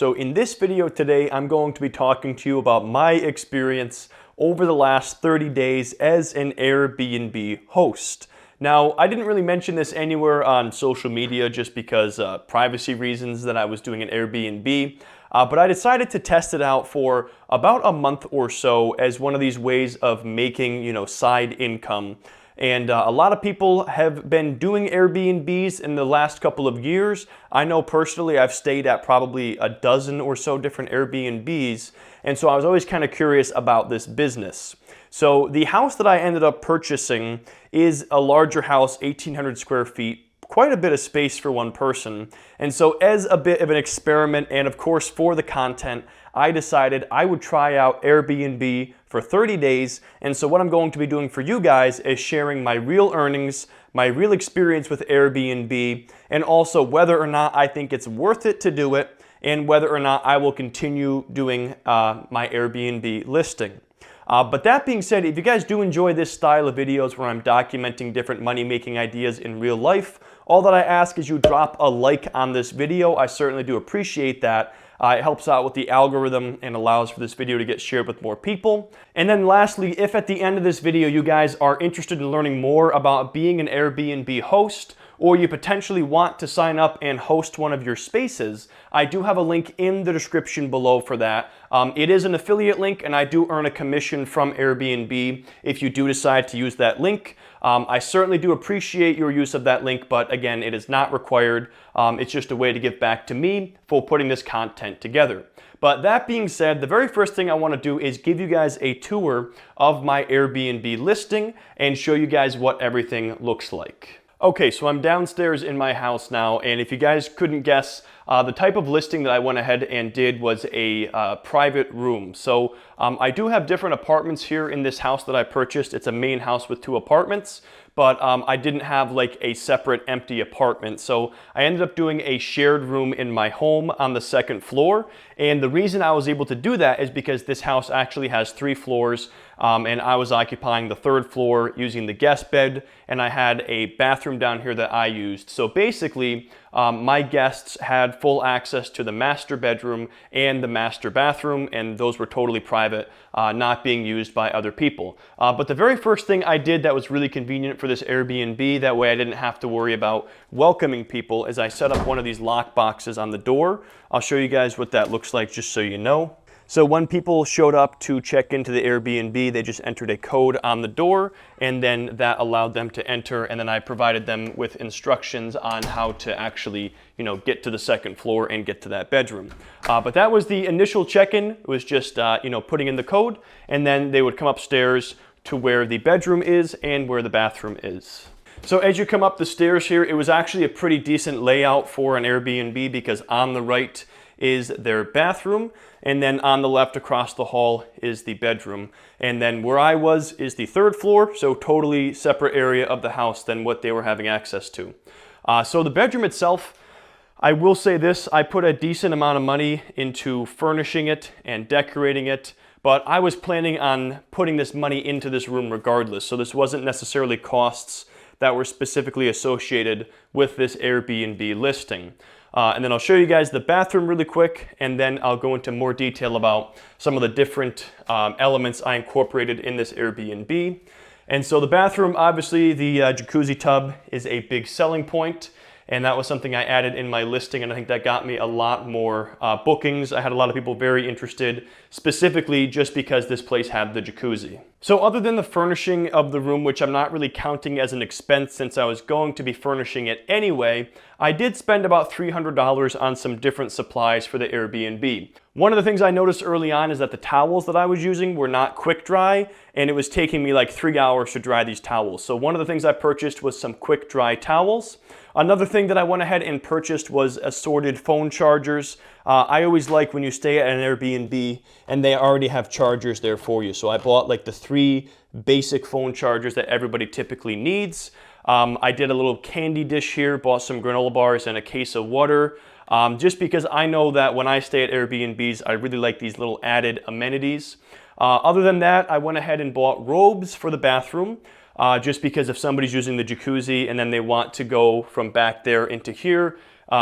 So in this video today, I'm going to be talking to you about my experience over the last 30 days as an Airbnb host. Now, I didn't really mention this anywhere on social media just because privacy reasons that I was doing an Airbnb, but I decided to test it out for about a month or so as one of these ways of making, side income. And a lot of people have been doing Airbnbs in the last couple of years. I know personally I've stayed at probably a dozen or so different Airbnbs, and so I was always kind of curious about this business. So the house that I ended up purchasing is a larger house, 1,800 square feet, quite a bit of space for one person. And so as a bit of an experiment and of course for the content, I decided I would try out Airbnb for 30 days. And so what I'm going to be doing for you guys is sharing my real earnings, my real experience with Airbnb, and also whether or not I think it's worth it to do it and whether or not I will continue doing my Airbnb listing. But that being said, if you guys do enjoy this style of videos where I'm documenting different money-making ideas in real life, all that I ask is you drop a like on this video. I certainly do appreciate that. It helps out with the algorithm and allows for this video to get shared with more people. And then lastly, if at the end of this video you guys are interested in learning more about being an Airbnb host, or you potentially want to sign up and host one of your spaces, I do have a link in the description below for that. It is an affiliate link and I do earn a commission from Airbnb if you do decide to use that link. I certainly do appreciate your use of that link, but again, it is not required. It's just a way to give back to me for putting this content together. But that being said, the very first thing I want to do is give you guys a tour of my Airbnb listing and show you guys what everything looks like. Okay, so I'm downstairs in my house now, and if you guys couldn't guess, the type of listing that I went ahead and did was a private room. So I do have different apartments here in this house that I purchased. It's a main house with 2 apartments, but I didn't have like a separate empty apartment. So I ended up doing a shared room in my home on the 2nd floor. And the reason I was able to do that is because this house actually has 3 floors. And I was occupying the 3rd floor using the guest bed, and I had a bathroom down here that I used. So basically, my guests had full access to the master bedroom and the master bathroom, and those were totally private, not being used by other people. But the very first thing I did that was really convenient for this Airbnb, that way I didn't have to worry about welcoming people, is I set up one of these lock boxes on the door. I'll show you guys what that looks like just so you know. So when people showed up to check into the Airbnb, they just entered a code on the door, and then that allowed them to enter, and then I provided them with instructions on how to actually, get to the 2nd floor and get to that bedroom. But that was the initial check-in. It was just, putting in the code, and then they would come upstairs to where the bedroom is and where the bathroom is. So as you come up the stairs here, it was actually a pretty decent layout for an Airbnb because on the right is their bathroom, and then on the left across the hall is the bedroom. And then where I was is the 3rd floor, so totally separate area of the house than what they were having access to. So the bedroom itself, I will say this, I put a decent amount of money into furnishing it and decorating it, but I was planning on putting this money into this room regardless, so this wasn't necessarily costs that were specifically associated with this Airbnb listing. And then I'll show you guys the bathroom really quick, and then I'll go into more detail about some of the different elements I incorporated in this Airbnb. And so the bathroom, obviously the jacuzzi tub is a big selling point, and that was something I added in my listing, and I think that got me a lot more bookings. I had a lot of people very interested, specifically just because this place had the jacuzzi. So other than the furnishing of the room, which I'm not really counting as an expense since I was going to be furnishing it anyway, I did spend about $300 on some different supplies for the Airbnb. One of the things I noticed early on is that the towels that I was using were not quick dry, and it was taking me like 3 hours to dry these towels. So one of the things I purchased was some quick dry towels. Another thing that I went ahead and purchased was assorted phone chargers. I always like when you stay at an Airbnb and they already have chargers there for you. So I bought like the 3 basic phone chargers that everybody typically needs. I did a little candy dish here, bought some granola bars and a case of water. Just because I know that when I stay at Airbnbs, I really like these little added amenities. Other than that, I went ahead and bought robes for the bathroom. Just because if somebody's using the jacuzzi and then they want to go from back there into here,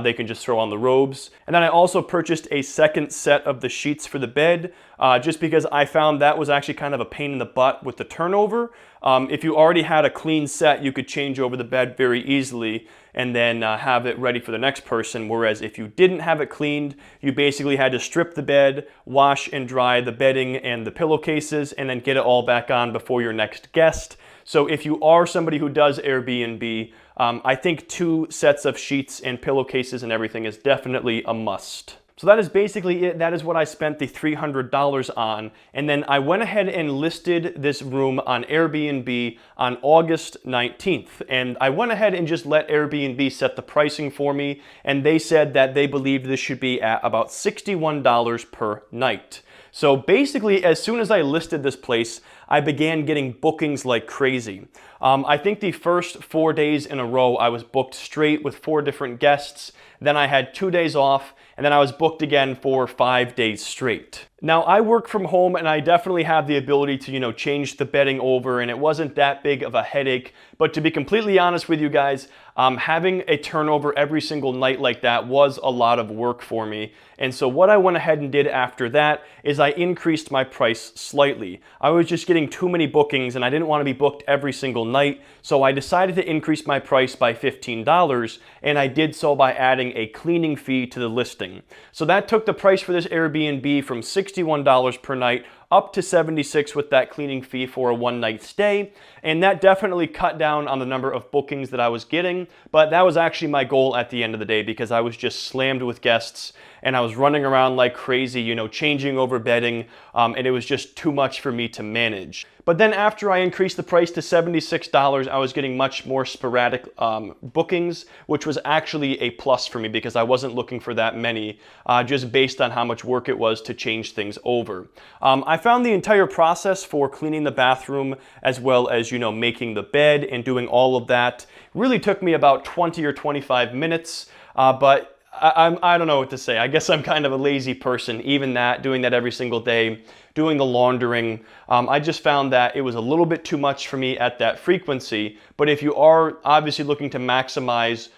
They can just throw on the robes. And then I also purchased a second set of the sheets for the bed, just because I found that was actually kind of a pain in the butt with the turnover. If you already had a clean set, you could change over the bed very easily and then have it ready for the next person. Whereas if you didn't have it cleaned, you basically had to strip the bed, wash and dry the bedding and the pillowcases, and then get it all back on before your next guest. So if you are somebody who does Airbnb, I think 2 sets of sheets and pillowcases and everything is definitely a must. So that is basically it. That is what I spent the $300 on. And then I went ahead and listed this room on Airbnb on August 19th. And I went ahead and just let Airbnb set the pricing for me. And they said that they believed this should be at about $61 per night. So basically, as soon as I listed this place, I began getting bookings like crazy. I think the first 4 days in a row, I was booked straight with 4 different guests. Then I had 2 days off, and then I was booked again for 5 days straight. Now, I work from home, and I definitely have the ability to, change the bedding over, and it wasn't that big of a headache. But to be completely honest with you guys, having a turnover every single night like that was a lot of work for me. And so what I went ahead and did after that is I increased my price slightly. I was just getting too many bookings, and I didn't want to be booked every single night. So I decided to increase my price by $15, and I did so by adding a cleaning fee to the listing. So that took the price for this Airbnb from $61 per night up to $76 with that cleaning fee for a 1-night stay. And that definitely cut down on the number of bookings that I was getting, but that was actually my goal at the end of the day because I was just slammed with guests and I was running around like crazy, changing over bedding, and it was just too much for me to manage. But then after I increased the price to $76, I was getting much more sporadic bookings, which was actually a plus for me because I wasn't looking for that many, just based on how much work it was to change things over. I found the entire process for cleaning the bathroom as well as, making the bed and doing all of that really took me about 20 or 25 minutes, but I don't know what to say. I guess I'm kind of a lazy person. Even that, doing that every single day, doing the laundering, I just found that it was a little bit too much for me at that frequency. But if you are obviously looking to maximize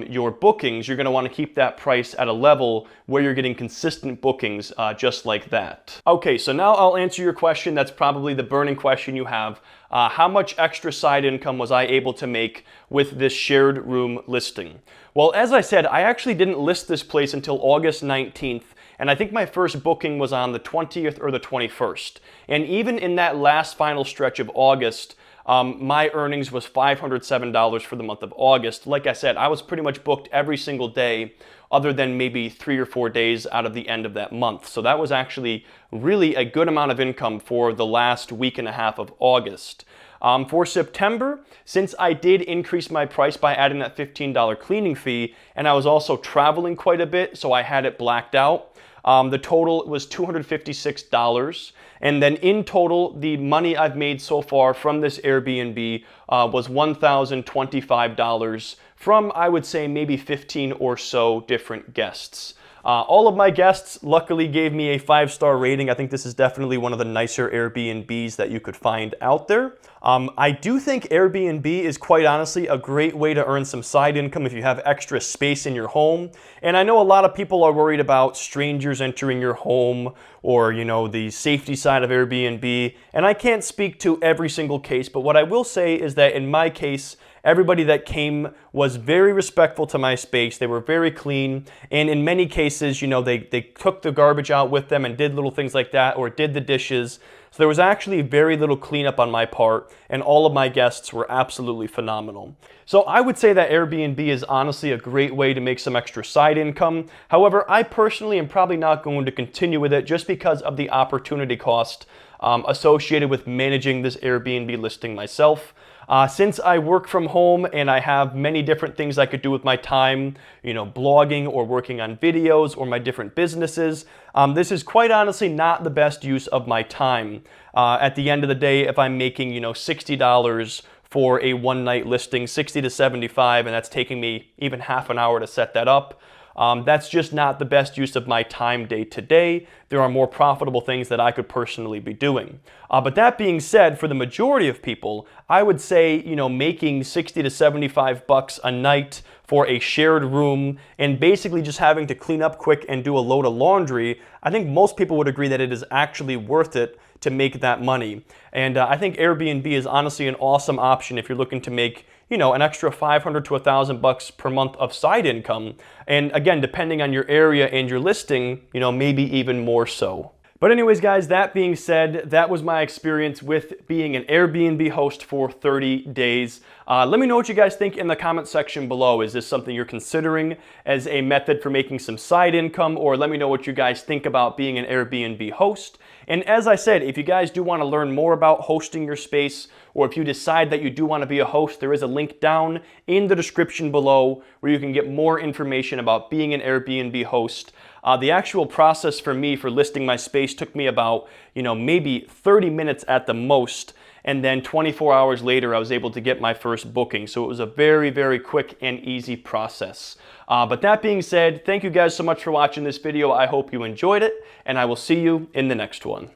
your bookings, you're going to want to keep that price at a level where you're getting consistent bookings just like that. Okay, so now I'll answer your question. That's probably the burning question you have. How much extra side income was I able to make with this shared room listing? Well, as I said, I actually didn't list this place until August 19th. And I think my first booking was on the 20th or the 21st. And even in that last final stretch of August, my earnings was $507 for the month of August. Like I said, I was pretty much booked every single day other than maybe 3 or 4 days out of the end of that month. So that was actually really a good amount of income for the last week and a half of August. For September, since I did increase my price by adding that $15 cleaning fee, and I was also traveling quite a bit, so I had it blacked out, the total was $256. And then in total, the money I've made so far from this Airbnb was $1,025 from, I would say, maybe 15 or so different guests. All of my guests luckily gave me a 5-star rating. I think this is definitely one of the nicer Airbnbs that you could find out there. I do think Airbnb is quite honestly a great way to earn some side income if you have extra space in your home. And I know a lot of people are worried about strangers entering your home or, the safety side of Airbnb. And I can't speak to every single case, but what I will say is that in my case, everybody that came was very respectful to my space. They were very clean. And in many cases, they took the garbage out with them and did little things like that or did the dishes. So there was actually very little cleanup on my part, and all of my guests were absolutely phenomenal. So I would say that Airbnb is honestly a great way to make some extra side income. However, I personally am probably not going to continue with it just because of the opportunity cost associated with managing this Airbnb listing myself. Since I work from home and I have many different things I could do with my time, blogging or working on videos or my different businesses, this is quite honestly not the best use of my time. At the end of the day, if I'm making, $60 for a 1-night listing, 60 to 75, and that's taking me even half an hour to set that up, That's just not the best use of my time day to day. There are more profitable things that I could personally be doing. But that being said, for the majority of people, I would say, making 60 to 75 bucks a night for a shared room and basically just having to clean up quick and do a load of laundry, I think most people would agree that it is actually worth it to make that money. And I think Airbnb is honestly an awesome option if you're looking to make an extra 500 to 1,000 bucks per month of side income. And again, depending on your area and your listing, maybe even more so. But anyways, guys, that being said, that was my experience with being an Airbnb host for 30 days. Let me know what you guys think in the comment section below. Is this something you're considering as a method for making some side income? Or let me know what you guys think about being an Airbnb host. And as I said, if you guys do want to learn more about hosting your space, or if you decide that you do want to be a host, there is a link down in the description below where you can get more information about being an Airbnb host. The actual process for me for listing my space took me about, maybe 30 minutes at the most. And then 24 hours later, I was able to get my first booking. So it was a very, very quick and easy process. But that being said, thank you guys so much for watching this video. I hope you enjoyed it, and I will see you in the next one.